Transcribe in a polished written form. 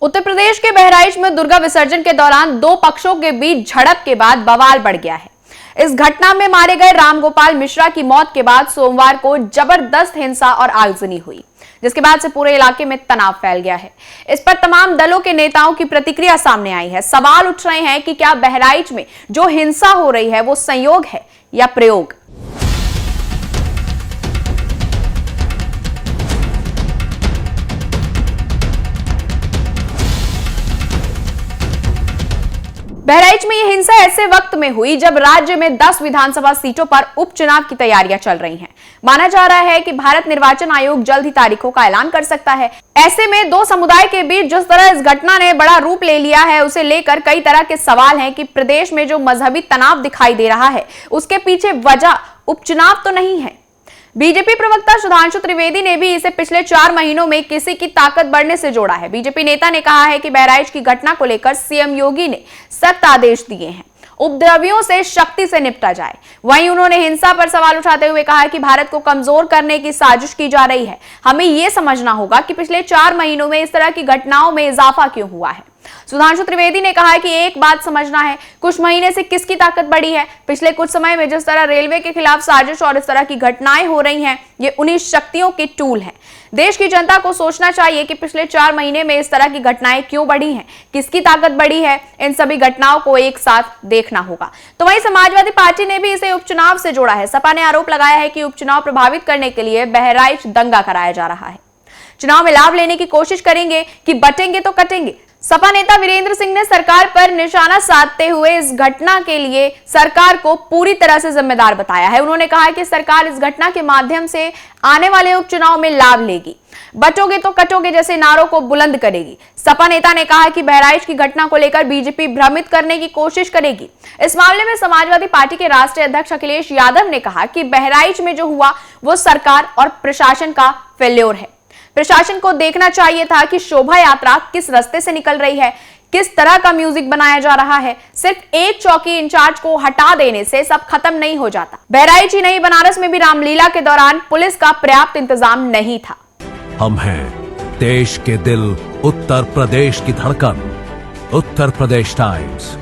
उत्तर प्रदेश के बहराइच में दुर्गा विसर्जन के दौरान दो पक्षों के बीच झड़प के बाद बवाल बढ़ गया है। इस घटना में मारे गए रामगोपाल मिश्रा की मौत के बाद सोमवार को जबरदस्त हिंसा और आगजनी हुई, जिसके बाद से पूरे इलाके में तनाव फैल गया है। इस पर तमाम दलों के नेताओं की प्रतिक्रिया सामने आई है। सवाल उठ रहे हैं कि क्या बहराइच में जो हिंसा हो रही है वो संयोग है या प्रयोग। बहराइच में यह हिंसा ऐसे वक्त में हुई जब राज्य में 10 विधानसभा सीटों पर उपचुनाव की तैयारियां चल रही हैं। माना जा रहा है कि भारत निर्वाचन आयोग जल्द ही तारीखों का ऐलान कर सकता है। ऐसे में दो समुदाय के बीच जिस तरह इस घटना ने बड़ा रूप ले लिया है, उसे लेकर कई तरह के सवाल हैं कि प्रदेश में जो मजहबी तनाव दिखाई दे रहा है उसके पीछे वजह उपचुनाव तो नहीं है। बीजेपी प्रवक्ता सुधांशु त्रिवेदी ने भी इसे पिछले 4 महीनों में किसी की ताकत बढ़ने से जोड़ा है। बीजेपी नेता ने कहा है कि बहराइच की घटना को लेकर सीएम योगी ने सख्त आदेश दिए हैं, उपद्रवियों से शक्ति से निपटा जाए। वहीं उन्होंने हिंसा पर सवाल उठाते हुए कहा कि भारत को कमजोर करने की साजिश की जा रही है। हमें यह समझना होगा कि पिछले 4 महीनों में इस तरह की घटनाओं में इजाफा क्यों हुआ है। सुधांशु त्रिवेदी ने कहा कि एक बात समझना है, कुछ महीने से किसकी ताकत बढ़ी है। पिछले कुछ समय में जिस तरह रेलवे के खिलाफ साजिश और इस तरह की घटनाएं हो रही हैं, ये उन्हीं शक्तियों के टूल हैं। देश की जनता को सोचना चाहिए कि पिछले 4 महीने में इस तरह की घटनाएं क्यों बढ़ी हैं, किसकी ताकत बढ़ी है। इन सभी घटनाओं को एक साथ देखना होगा। तो वहीं समाजवादी पार्टी ने भी इसे उपचुनाव से जोड़ा है। सपा ने आरोप लगाया है कि उपचुनाव प्रभावित करने के लिए बहराइच दंगा कराया जा रहा है। चुनाव में लाभ लेने की कोशिश करेंगे कि बटेंगे तो कटेंगे। सपा नेता वीरेंद्र सिंह ने सरकार पर निशाना साधते हुए इस घटना के लिए सरकार को पूरी तरह से जिम्मेदार बताया है। उन्होंने कहा कि सरकार इस घटना के माध्यम से आने वाले उपचुनाव में लाभ लेगी, बटोगे तो कटोगे जैसे नारों को बुलंद करेगी। सपा नेता ने कहा कि बहराइच की घटना को लेकर बीजेपी भ्रमित करने की कोशिश करेगी। इस मामले में समाजवादी पार्टी के राष्ट्रीय अध्यक्ष अखिलेश यादव ने कहा कि बहराइच में जो हुआ वो सरकार और प्रशासन का फेल्योर है। प्रशासन को देखना चाहिए था कि शोभा यात्रा किस रास्ते से निकल रही है, किस तरह का म्यूजिक बनाया जा रहा है। सिर्फ एक चौकी इंचार्ज को हटा देने से सब खत्म नहीं हो जाता। बहराइच ही नहीं, बनारस में भी रामलीला के दौरान पुलिस का पर्याप्त इंतजाम नहीं था। हम हैं देश के दिल, उत्तर प्रदेश की धड़कन, उत्तर प्रदेश टाइम्स।